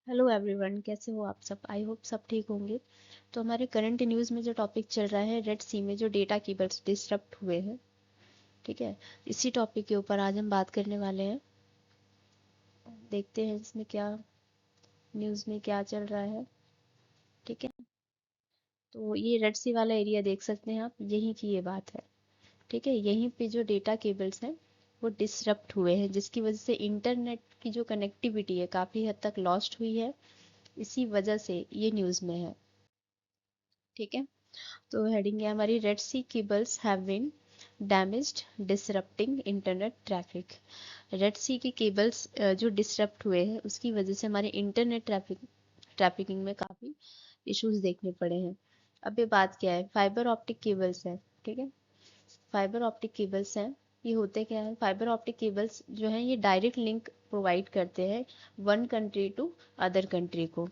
Hello everyone, कैसे हो आप सब। आई होप सब ठीक होंगे। तो हमारे करंट न्यूज़ में जो टॉपिक चल रहा है, रेड सी में जो डेटा केबल्स डिसरप्ट हुए हैं, ठीक है। इसी टॉपिक के ऊपर आज हम बात करने वाले हैं। देखते हैं इसमें क्या न्यूज़ में क्या चल रहा है। ठीक है। तो ये रेड सी वाला एरिया देख सकते हैं आप, यहीं की ये बात है। ठीक है, यहीं पे जो डेटा केबल्स हैं वो डिसरप्ट हुए हैं, जिसकी वजह से इंटरनेट की जो कनेक्टिविटी है काफ़ी हद तक लॉस्ट हुई है। इसी वजह से ये न्यूज़ में है। ठीक है। तो हेडिंग है हमारी, Red Sea cables have been damaged disrupting internet traffic. Red Sea के केबल्स जो डिसरप्ट हुए हैं उसकी वजह से हमारे इंटरनेट ट्रैफिकिंग में काफ़ी इश्यूज देखने पड़े हैं। अब ये बात क्या है, फाइबर ऑप्टिक केबल्स है। ठीक है, फाइबर ऑप्टिक केबल्स हैं। ये होते क्या है, फाइबर ऑप्टिक केबल्स जो हैं ये डायरेक्ट लिंक प्रोवाइड करते हैं one country to other country को।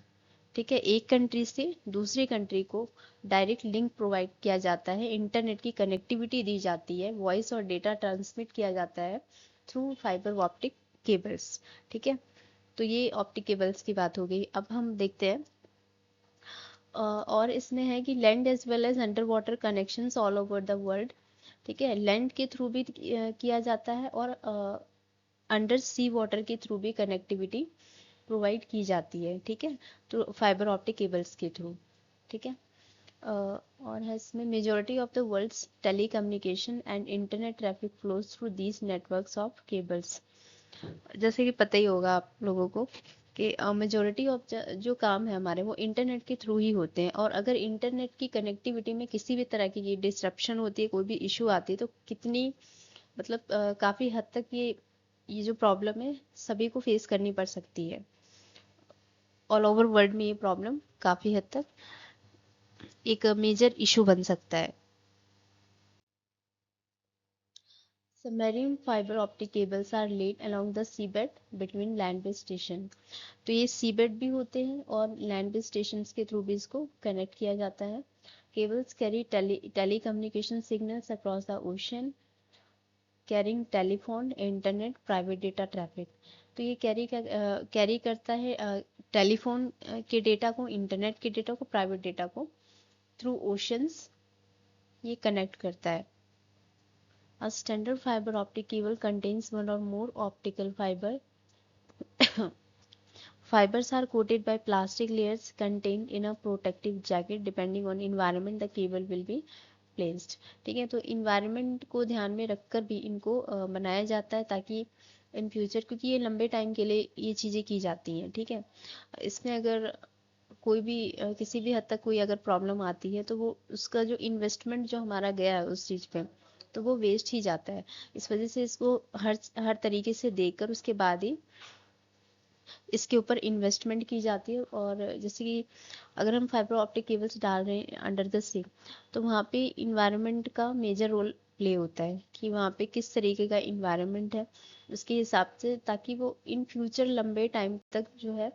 ठीक है, एक कंट्री से दूसरी कंट्री को डायरेक्ट लिंक प्रोवाइड किया जाता है, इंटरनेट की कनेक्टिविटी दी जाती है, वॉइस और डेटा ट्रांसमिट किया जाता है थ्रू फाइबर ऑप्टिक केबल्स। ठीक है, तो ये ऑप्टिक केबल्स की बात हो गई। अब हम देखते हैं और इसमें है कि land as well as under water connections all over the world. ठीक है, लैंड के थ्रू भी किया जाता है और अंडर सी वाटर के थ्रू भी कनेक्टिविटी प्रोवाइड की जाती है। ठीक है, तो फाइबर ऑप्टिक केबल्स के थ्रू। ठीक है। और है इसमें, majority of the world's telecommunication and internet traffic flows through these networks of cables. जैसे कि पता ही होगा आप लोगों को कि मेजॉरिटी ऑफ जो काम है हमारे वो इंटरनेट के थ्रू ही होते हैं, और अगर इंटरनेट की कनेक्टिविटी में किसी भी तरह की डिसरप्शन होती है, कोई भी इशू आती है, तो कितनी मतलब काफ़ी हद तक ये जो प्रॉब्लम है सभी को फेस करनी पड़ सकती है। ऑल ओवर वर्ल्ड में ये प्रॉब्लम काफ़ी हद तक एक मेजर इशू बन सकता है। Submarine fibre optic cables are laid along the seabed between land based station. तो ये सीबेड भी होते हैं और लैंड बेस्ड स्टेशन के थ्रू भी इसको कनेक्ट किया जाता है। Cables carry telecommunication signals across the ocean, carrying telephone, internet, private data traffic. तो ये कैरी करता है टेलीफोन के डेटा को, इंटरनेट के डेटा को, प्राइवेट डेटा को थ्रू ओशंस ये कनेक्ट करता है। A standard fiber optic cable contains one or more optical fibers are coated by plastic layers contained in a protective jacket. Depending on environment, the cable will be placed. ठीक है, तो environment को ध्यान में रखकर भी इनको बनाया जाता है, ताकि इन फ्यूचर, क्योंकि ये लंबे टाइम के लिए ये चीज़ें की जाती हैं। ठीक है, इसमें अगर कोई भी किसी भी हद तक कोई अगर प्रॉब्लम आती है तो वो उसका जो इन्वेस्टमेंट जो हमारा गया है उस चीज़ पे, तो वो वेस्ट ही जाता है। इस वजह से इसको हर हर तरीके से देखकर उसके बाद ही इसके ऊपर इन्वेस्टमेंट की जाती है। और जैसे कि अगर हम फाइबर ऑप्टिक केबल्स डाल रहे हैं अंडर द सी, तो वहाँ पे इन्वायरमेंट का मेजर रोल प्ले होता है कि वहाँ पे किस तरीके का इन्वायरमेंट है उसके हिसाब से, ताकि वो इन फ्यूचर लंबे टाइम तक जो है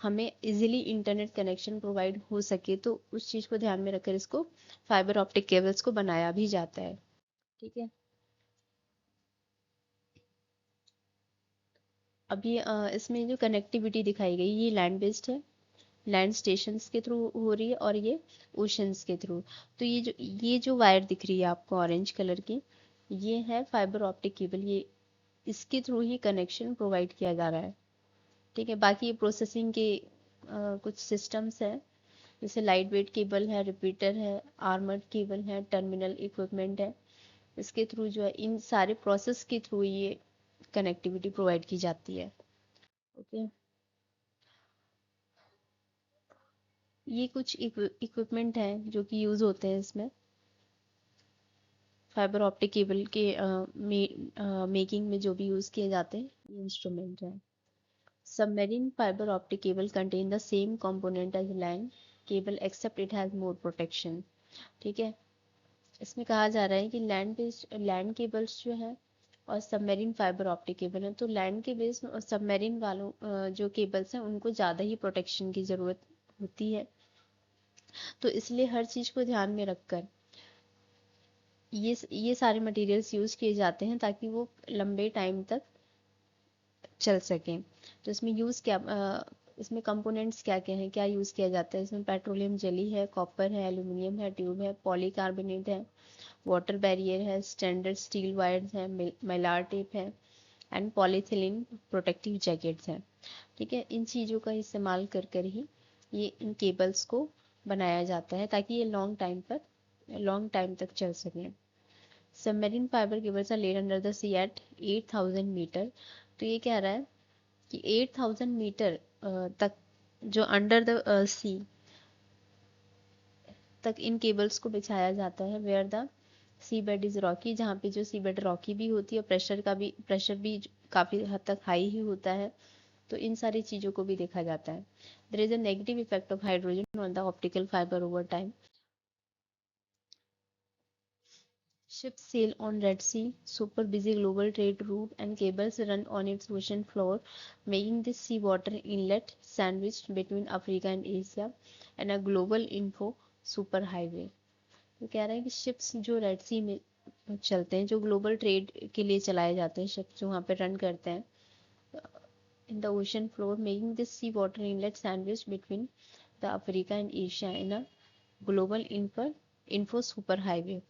हमें इजीली इंटरनेट कनेक्शन प्रोवाइड हो सके। तो उस चीज़ को ध्यान में रखकर इसको फाइबर ऑप्टिक केबल्स को बनाया भी जाता है। ठीक है। अभी इसमें जो कनेक्टिविटी दिखाई गई ये लैंड बेस्ड है, लैंड स्टेशंस के थ्रू हो रही है, और ये ओशंस के थ्रू। तो ये जो वायर दिख रही है आपको ऑरेंज कलर की, ये है फाइबर ऑप्टिक केबल। ये इसके थ्रू ही कनेक्शन प्रोवाइड किया जा रहा है। ठीक है, बाकी ये प्रोसेसिंग के कुछ सिस्टम्स हैं, जैसे लाइट वेट केबल है, रिपीटर है, आर्मर्ड केबल है, टर्मिनल इक्विपमेंट है। इसके थ्रू जो है इन सारे प्रोसेस के थ्रू ये कनेक्टिविटी प्रोवाइड की जाती है। ओके, ये कुछ इक्विपमेंट हैं जो कि यूज़ होते हैं इसमें, फाइबर ऑप्टिक केबल के मेकिंग में जो भी यूज़ किए जाते हैं ये इंस्ट्रूमेंट हैं। Submarine fibre optic cable contain the same component as land cable except it has more protection. ठीक है, इसमें कहा जा रहा है कि लैंड केबल्स जो है और सबमेरीन फाइबर ऑप्टिक केबल है, तो लैंड के बेस और सबमेरीन वालों जो केबल्स हैं उनको ज़्यादा ही प्रोटेक्शन की ज़रूरत होती है। तो इसलिए हर चीज़ को ध्यान में रखकर ये सारे मटेरियल्स यूज़ किए जाते हैं ताकि वो लंबे टाइम तक चल सकें। तो इसमें यूज़ क्या इसमें कंपोनेंट्स क्या क्या हैं, क्या यूज़ किया जाता है, इसमें पेट्रोलियम जेली है, कॉपर है, एल्यूमिनियम है, ट्यूब है, पॉलीकार्बोनेट है, वाटर बैरियर है, स्टैंडर्ड स्टील वायर्स हैं, मैलार टेप है एंड पॉलीथिलीन प्रोटेक्टिव जैकेट्स हैं। ठीक है, इन चीज़ों का इस्तेमाल कर कर ही ये इन केबल्स को बनाया जाता है ताकि ये लॉन्ग टाइम तक चल सकें। Submarine fibre cables are laid under the sea at 8000 metre. तो ये कह रहा है कि 8000 मीटर तक जो अंडर द सी तक इन केबल्स को बिछाया जाता है, where the sea bed is rocky, जहाँ पे जो सी बेड रॉकी भी होती है और प्रेशर भी काफ़ी हद तक हाई ही होता है। तो इन सारी चीज़ों को भी देखा जाता है। There is a negative effect of hydrogen on the optical fibre over time. Ships sail on Red Sea, super busy global trade route, and cables run on its ocean floor, making this seawater inlet sandwiched between Africa and Asia and a global info superhighway। तो कह रहा है कि ships जो red सी में चलते हैं, जो ग्लोबल ट्रेड के लिए चलाए जाते हैं, शिप्स जो वहाँ पे रन करते हैं in the ocean floor, making this sea water inlet sandwich between the Africa and Asia in a global info super highway.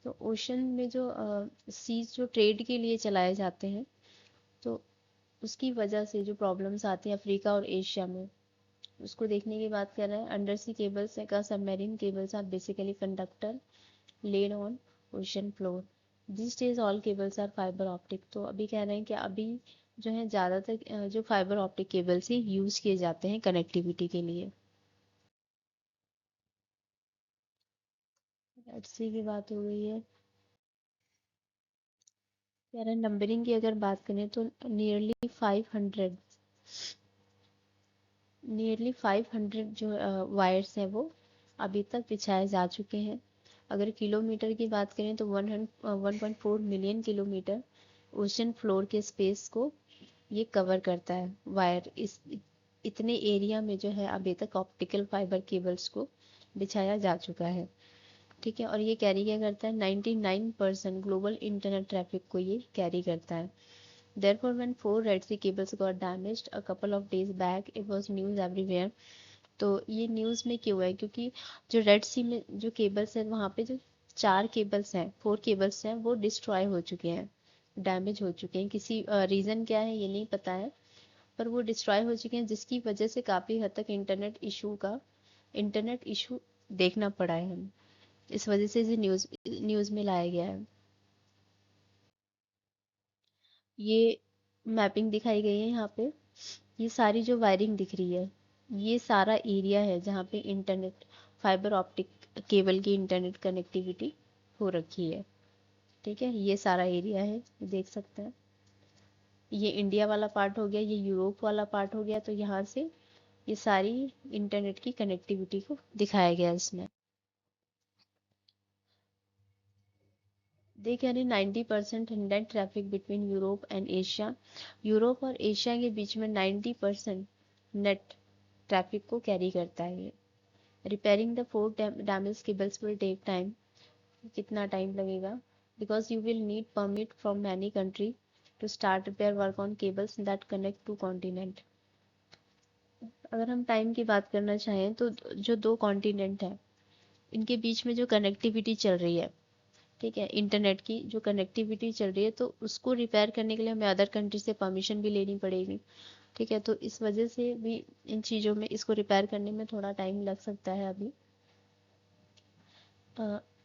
तो ओशन में जो सीज जो ट्रेड के लिए चलाए जाते हैं, तो उसकी वजह से जो प्रॉब्लम्स आती हैं अफ्रीका और एशिया में, उसको देखने की बात कर रहे हैं। अंडर सी केबल्स का submarine cables are basically conductor laid on ocean floor. This days all cables are fibre optic. तो अभी कह रहे हैं कि अभी जो है ज़्यादातर जो फाइबर ऑप्टिक केबल्स ही यूज़ किए जाते हैं कनेक्टिविटी के लिए। रेड सी की बात हो गई है। यार नंबरिंग की अगर बात करें तो नियरली 500 जो वायर्स हैं वो अभी तक बिछाए जा चुके हैं। अगर किलोमीटर की बात करें तो 1.4 मिलियन किलोमीटर ओशन फ्लोर के स्पेस को ये कवर करता है। वायर इस इतने एरिया में जो है अभी तक ऑप्टिकल फाइबर केबल्स को बिछाया जा चुका है। ठीक है, और ये कैरी क्या करता है, 99% ग्लोबल इंटरनेट ट्रैफिक को ये कैरी करता है। Therefore, when four Red Sea cables got damaged a couple of days back, it was news everywhere। तो ये न्यूज़ में क्यों है, क्योंकि जो रेड सी में जो केबल्स हैं वहाँ पे जो 4 केबल्स हैं वो डिस्ट्रॉय हो चुके हैं, डैमेज हो चुके हैं। किसी रीज़न क्या है ये नहीं पता है, पर वो डिस्ट्रॉय हो चुके हैं, जिसकी वजह से काफ़ी हद तक इंटरनेट इशू देखना पड़ा है हम। इस वजह से इसे न्यूज़ में लाया गया है। ये मैपिंग दिखाई गई है यहाँ पे। ये सारी जो वायरिंग दिख रही है, ये सारा एरिया है जहाँ पे इंटरनेट फाइबर ऑप्टिक केबल की इंटरनेट कनेक्टिविटी हो रखी है। ठीक है, ये सारा एरिया है, ये देख सकते हैं। ये इंडिया वाला पार्ट हो गया, ये यूरोप वाला पार्ट हो गया। तो यहाँ से ये सारी इंटरनेट की कनेक्टिविटी को दिखाया गया इसमें। They carry 90% net traffic between Europe and Asia. Europe और एशिया के बीच में 90% नेट ट्रैफिक को कैरी करता है ये। Repairing the four damage cables will take time. कितना टाइम लगेगा, because you will need permit from many country to start repair work on cables that connect to continent. अगर हम टाइम की बात करना चाहें तो जो 2 कॉन्टिनेंट हैं इनके बीच में जो कनेक्टिविटी चल रही है, ठीक है, इंटरनेट की जो कनेक्टिविटी चल रही है, तो उसको रिपेयर करने के लिए हमें अदर कंट्री से परमिशन भी लेनी पड़ेगी। ठीक है, तो इस वजह से भी इन चीज़ों में इसको रिपेयर करने में थोड़ा टाइम लग सकता है अभी।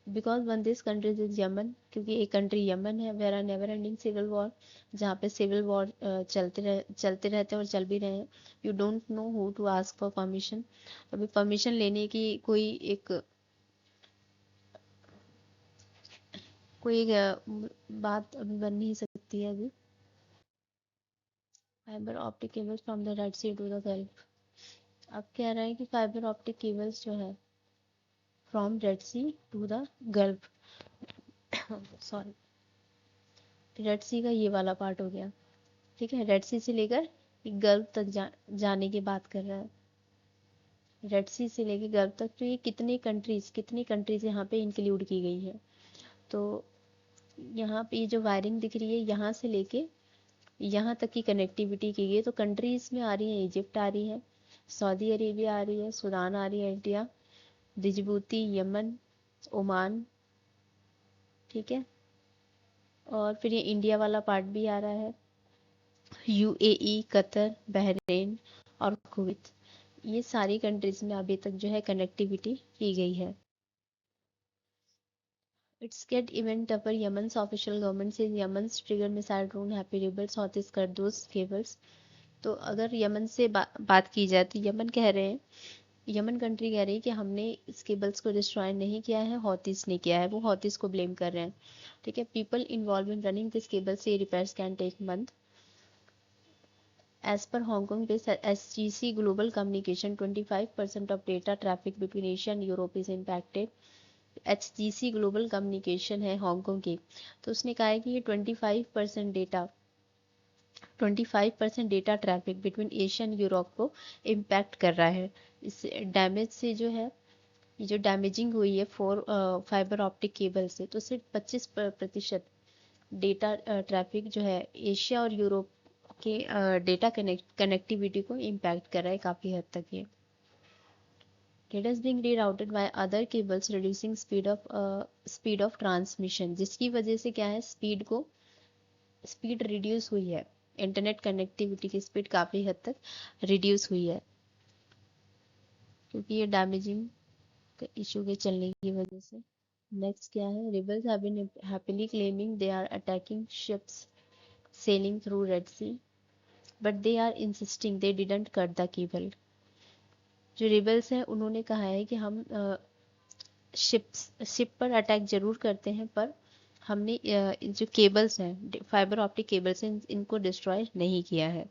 Because one this countries is Yemen, क्योंकि एक कंट्री यमन है, where are never ending civil war, जहाँ पे सिविल वॉर चलते रहते हैं और चल भी रहे हैं। You don't know who to ask for permission. अभी परमिशन लेने की बात अभी बन नहीं सकती है अभी। Fibre optic cables from the Red Sea to the Gulf. अब कह रहा है कि फाइबर ऑप्टिक केबल्स जो है from Red Sea to the Gulf, sorry, Red Sea का ये वाला पार्ट हो गया। ठीक है, रेड सी से लेकर गल्फ तक जाने की बात कर रहा है। रेड सी से लेकर गल्फ तक, तो ये कितनी कंट्रीज यहाँ पे इंक्लूड की गई है। तो यहाँ पे ये जो वायरिंग दिख रही है यहाँ से लेके यहाँ तक की कनेक्टिविटी की गई। तो कंट्रीज में आ रही है, इजिप्ट आ रही है, सऊदी अरेबिया आ रही है, सूडान आ रही है, इंडिया, जिबूती, यमन, ओमान, ठीक है। और फिर ये इंडिया वाला पार्ट भी आ रहा है, यूएई, कतर, बहरीन और कुवैत। ये सारी कंट्रीज में अभी तक जो है कनेक्टिविटी की गई है। It's get even tougher, Yemen's official government से Yemen's trigger missile drone happy rebels Houthis कर दोस केबल्स। तो अगर यमन से बात की जाए तो यमन कह रहे हैं, यमन कंट्री कह रही है कि हमने इस केबल्स को डिस्ट्रॉय नहीं किया है, हॉथिस ने किया है, वो हॉथिस को ब्लेम कर रहे हैं, ठीक है। People involve in running this cable से repairs can take month. As per Hong Kong-based SGC Global Communication, 25% of data traffic between Asia and Europe is impacted। HGC global communication है हांगकांग की, तो उसने कहा है कि ये 25% data traffic between Asia and Europe को इम्पैक्ट कर रहा है। इस डैमेज से जो है, ये जो डैमेजिंग हुई है फाइबर ऑप्टिक केबल से, तो सिर्फ 25% डेटा ट्रैफिक जो है एशिया और यूरोप के डेटा कनेक्टिविटी को इम्पैक्ट कर रहा है काफ़ी हद तक ये। Data is being rerouted by other cables reducing speed of transmission, जिसकी वजह से क्या है, स्पीड रिड्यूस हुई है, इंटरनेट कनेक्टिविटी की स्पीड काफ़ी हद तक रिड्यूस हुई है, क्योंकि ये डैमेजिंग इशू के चलने की वजह से। नेक्स्ट क्या है, rebels have been happily claiming they are attacking ships sailing through Red Sea, but they are insisting they didn't cut the cable। जो रिबल्स हैं उन्होंने कहा है कि हम शिप पर अटैक जरूर करते हैं, पर हमने जो केबल्स हैं, फाइबर ऑप्टिक केबल्स हैं, इनको डिस्ट्रॉय नहीं किया है।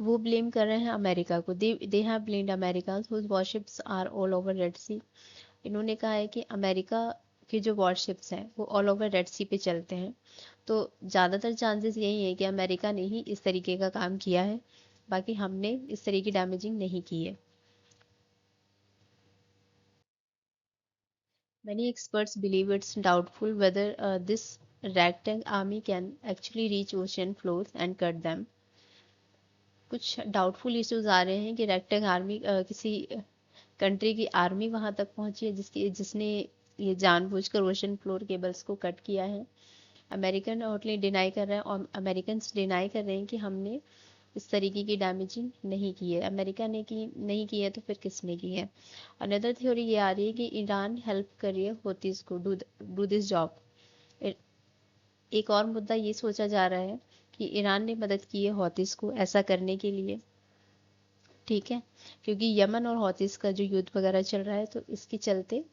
वो ब्लेम कर रहे हैं अमेरिका को, they have blamed America whose warships are all over Red Sea. इन्होंने कहा है कि अमेरिका के जो वॉरशिप्स हैं वो ऑल ओवर रेड सी पे चलते हैं, तो ज़्यादातर चांसेस यही है कि अमेरिका ने ही इस तरीके का काम किया है, बाकी हमने इस तरीके की डैमेजिंग नहीं की है। Many experts believe it's doubtful whether this ragtag army can actually reach ocean floors and cut them। कुछ डाउटफुल इश्यूज आ रहे हैं कि रैगटैग आर्मी किसी कंट्री की आर्मी वहां तक पहुंची है जिसने ये जानबूझकर ओशन फ्लोर केबल्स को कट किया है। अमेरिकन आउटलेट डिनाई कर रहे हैं, और अमेरिकन डिनाई कर रहे हैं कि हमने इस तरीके की डैमेजिंग नहीं की है। अमेरिका ने की नहीं की है तो फिर किसने की है। अनदर थ्योरी ये आ रही है कि ईरान हेल्प कर रही है होतीज को डू दिस जॉब। एक और मुद्दा ये सोचा जा रहा है कि ईरान ने मदद की है हौतीस को ऐसा करने के लिए, ठीक है, क्योंकि यमन और हौतीस का जो युद्ध वगैरह चल रहा है, तो इसके चलते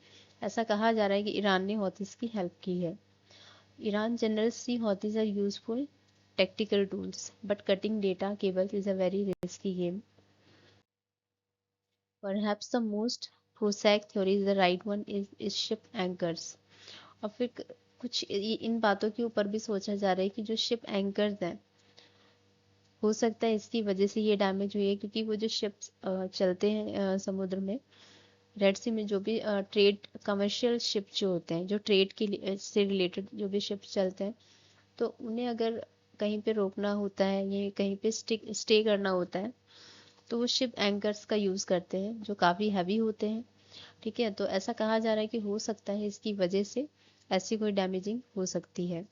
ऐसा कहा जा रहा है कि ईरान ने हौतीस की हेल्प की है। Iran generals see Houthis are useful tactical tools, but cutting data cables is a very risky game। Perhaps the most prosaic theory is the right one is ship anchors। और फिर कुछ इन बातों के ऊपर भी सोचा जा रहा है कि जो शिप एंकर्स हैं, हो सकता है इसकी वजह से ये डैमेज हुई है, क्योंकि वो जो शिप्स चलते हैं समुद्र में, रेड सी में जो भी ट्रेड कमर्शियल शिप जो होते हैं, जो ट्रेड के से रिलेटेड जो भी शिप्स चलते हैं, तो उन्हें अगर कहीं पे रोकना होता है या कहीं पे स्टे करना होता है, तो वो शिप एंकर्स का यूज़ करते हैं जो काफ़ी हैवी होते हैं, ठीक है। तो ऐसा कहा जा रहा है कि हो सकता है इसकी वजह से ऐसी कोई डैमेजिंग हो सकती है।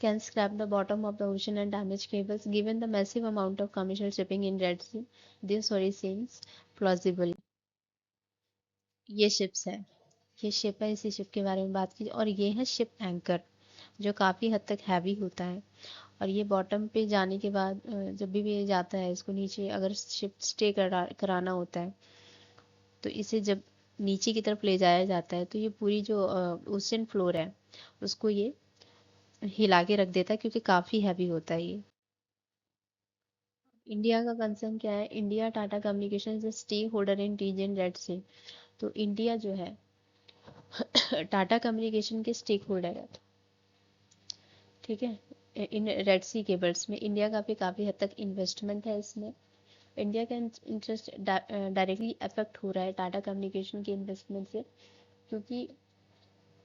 Can scrap the bottom of the ocean and damage cables given the massive amount of commercial shipping in Red Sea, this story seems plausible। ये शिप्स है, ये शिप है, इसी शिप के बारे में बात की, और ये है शिप एंकर जो काफ़ी हद तक हैवी होता है, और ये बॉटम पे जाने के बाद जब भी ये जाता है, इसको नीचे अगर शिप स्टे कराना होता है, तो इसे जब नीचे की तरफ ले जाया जाता है, तो ये पूरी जो ओशन फ्लोर है उसको ये हिला के रख देता है, क्योंकि काफ़ी हैवी होता है ये। इंडिया का कंसर्न क्या है, इंडिया टाटा कम्युनिकेशन से stakeholder in region Red Sea. तो इंडिया जो है टाटा कम्युनिकेशन के स्टेक होल्डर है, ठीक है, इन रेड सी केबल्स में इंडिया का भी काफ़ी हद तक इन्वेस्टमेंट है इसमें। इंडिया का इंटरेस्ट डायरेक्टली अफेक्ट हो रहा है टाटा कम्युनिकेशन के इन्वेस्टमेंट से, क्योंकि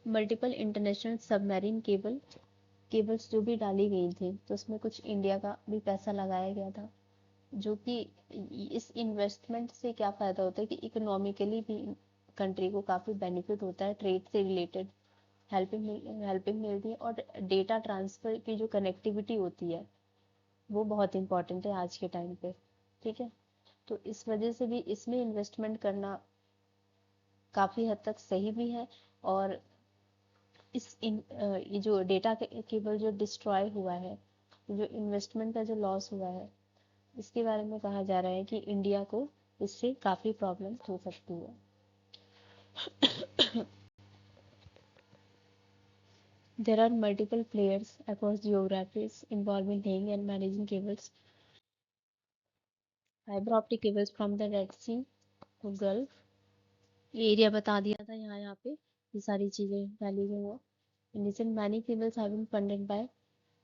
multiple international submarine cable cables जो भी डाली गई थी तो उसमें कुछ इंडिया का भी पैसा लगाया गया था, जो कि इस इन्वेस्टमेंट से क्या फ़ायदा होता है कि इकोनॉमिकली भी कंट्री को काफ़ी बेनिफिट होता है, ट्रेड से रिलेटेड हेल्पिंग मिलती है, और डेटा ट्रांसफ़र की जो कनेक्टिविटी होती है वो बहुत इंपॉर्टेंट है आज के टाइम पे। ठीक है, तो इस वजह से भी इसमें इन्वेस्टमेंट करना काफ़ी हद तक सही भी है। और ये जो डेटा केबल जो डिस्ट्रॉय हुआ है, जो इन्वेस्टमेंट का जो लॉस हुआ है, इसके बारे में कहा जा रहा है कि इंडिया को इससे काफ़ी प्रॉब्लम हो सकती है। There are multiple players across geographies involved in laying and managing cables. Fiber optic cables from the Red Sea to Gulf. ये एरिया बता दिया था, यहाँ पे ये सारी चीज़ें डाली गई हैं। In recent many cables have been funded by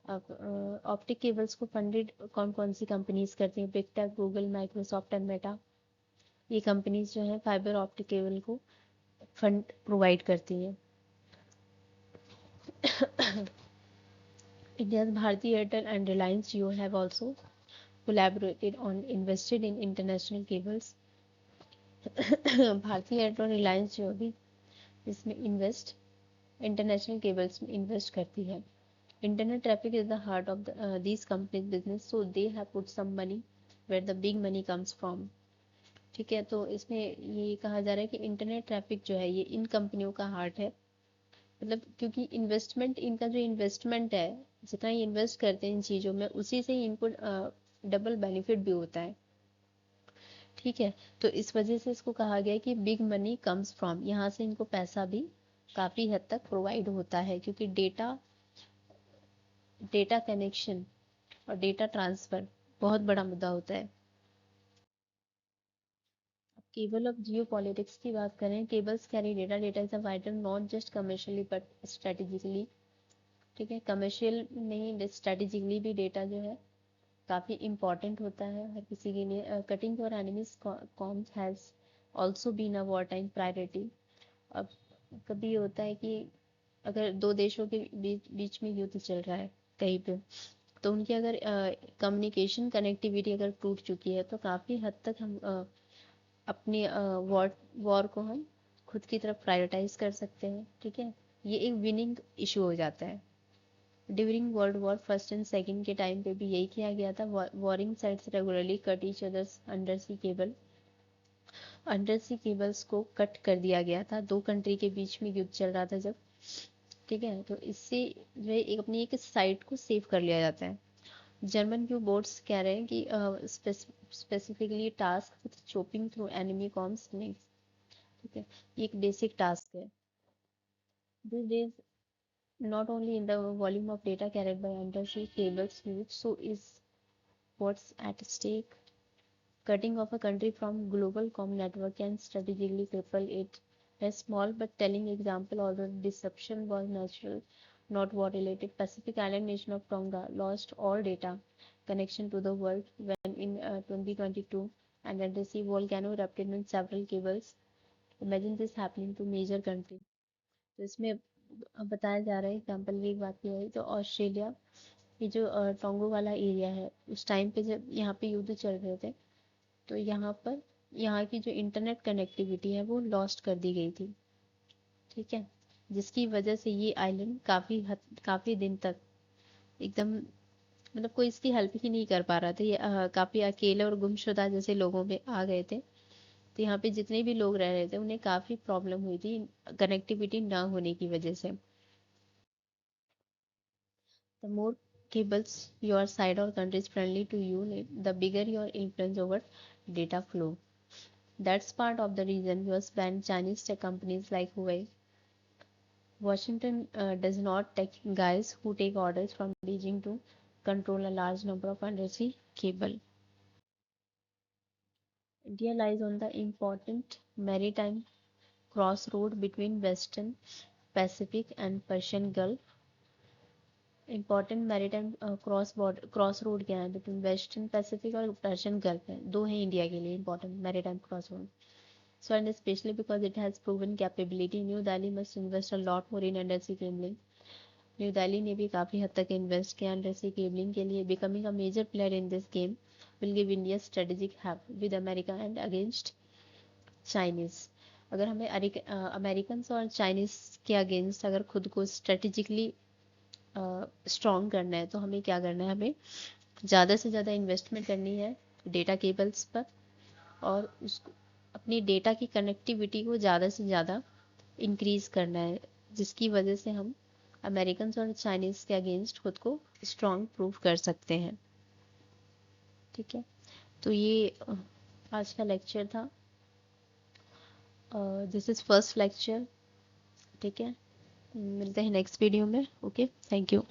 optic cables को फंडेड कौन कौन सी कंपनीज करती हैं? Big tech, Google, Microsoft and Meta. ये कंपनीज जो हैं फाइबर ऑप्टिक केबल को फंड प्रोवाइड करती हैं। India's Bharti Airtel and Reliance Jio have also collaborated on invested in international cables. Bharti Airtel और रिलायंस जियो भी इसमें इंटरनेशनल केबल्स में इन्वेस्ट करती है। Internet traffic is the heart of these companies business, so they have put some money where the big money comes from. ठीक है, तो इसमें ये कहा जा रहा है कि इंटरनेट ट्रैफिक जो है ये इन कंपनियों का हार्ट है। मतलब क्योंकि इन्वेस्टमेंट, इनका जो इन्वेस्टमेंट है, जितना ये इन्वेस्ट करते हैं इन चीज़ों में, उसी से ही इनको डबल बेनिफिट भी होता है। ठीक है, तो इस वजह से इसको कहा गया है कि बिग मनी कम्स फ्रॉम, यहाँ से इनको पैसा भी काफ़ी हद तक प्रोवाइड होता है, क्योंकि डेटा डेटा कनेक्शन और डेटा ट्रांसफ़र बहुत बड़ा मुद्दा होता है। अब केबल ऑफ जियो पॉलिटिक्स की बात करें, cables carry data, data is a vital not just commercially but strategically. ठीक है, कमर्शियल नहीं, स्ट्रेटेजिकली भी डेटा जो है काफ़ी इम्पॉर्टेंट होता है हर किसी के लिए। Cutting for enemies comms has also been a war time priority. अब कभी होता है कि अगर दो देशों के बीच में युद्ध चल रहा है कहीं पे, तो उनकी अगर कम्युनिकेशन कनेक्टिविटी अगर टूट चुकी है तो काफ़ी हद तक हम अपनी वॉर वॉर को हम खुद की तरफ प्रायोरिटाइज कर सकते हैं। ठीक है, ये एक विनिंग इशू हो जाता है। During World War first and second के टाइम पे भी यही किया गया था। Warring sides regularly cut each others under सी केबल्स को कट कर दिया गया था। दो कंट्री के बीच में युद्ध चल रहा था जब। ठीक है, तो इससे जो है एक अपनी एक साइड को सेव कर लिया जाता है। जर्मन यू बोट्स कह रहे हैं कि specifically task with chopping through enemy comms links. ठीक है, ये एक बेसिक टास्क है। This days not only in the volume of data carried by undersea cables huge, so is what's at stake. Cutting off a country from global com network can strategically cripple it. A small but telling example, although the disruption was natural, not war related. Pacific Island nation of Tonga lost all data connection to the world when in 2022 an undersea volcano erupted in several cables. Imagine this happening to major country. तो इसमें अब बताया जा रहा है, example भी एक बात की है, तो ऑस्ट्रेलिया, ये जो टोंगो वाला एरिया है, उस टाइम पे जब यहाँ पे युद्ध चल रहे थे तो यहाँ पर यहाँ की जो इंटरनेट कनेक्टिविटी है वो लॉस्ट कर दी गई थी। ठीक है, जिसकी वजह से ये आइलैंड काफ़ी दिन तक एकदम, मतलब कोई इसकी हेल्प ही नहीं कर पा रहा था। ये काफ़ी अकेले और गुमशुदा जैसे लोगों में आ गए थे। तो यहाँ पे जितने भी लोग रह रहे थे उन्हें काफ़ी प्रॉब्लम हुई थी कनेक्टिविटी ना होने की वजह से। The more cables your side or country is friendly to you, the bigger your influence over data flow. That's part of the reason US banned Chinese tech companies like Huawei. Washington does not take guys who take orders from Beijing to control a large number of undersea cable. India lies on the important maritime crossroad between Western Pacific and Persian Gulf. Important maritime cross road क्या है between western Pacific और Persian gulf है, दो है India के लिए important maritime cross road. So and especially because it has proven capability, New Delhi must invest a lot more in undersea cabling. New Delhi ने भी काफ़ी हद तक इन्वेस्ट किया अंडर सी केबलिंग के लिए। Becoming a major player in this game will give India strategic have with America and against Chinese. अगर हमें अमेरिकन और चाइनीज़ के अगेंस्ट अगर खुद को स्ट्रेटेजिकली स्ट्रॉन्ग करना है तो हमें क्या करना है, हमें ज़्यादा से ज़्यादा इन्वेस्टमेंट करनी है डेटा केबल्स पर, और उसको अपनी डेटा की कनेक्टिविटी को ज़्यादा से ज़्यादा इंक्रीज करना है, जिसकी वजह से हम अमेरिकन और चाइनीज़ के अगेंस्ट खुद को स्ट्रॉन्ग प्रूव कर सकते हैं। ठीक है, तो ये आज का लेक्चर था। This is first lecture. ठीक है, मिलते हैं नेक्स्ट वीडियो में। Okay, thank you.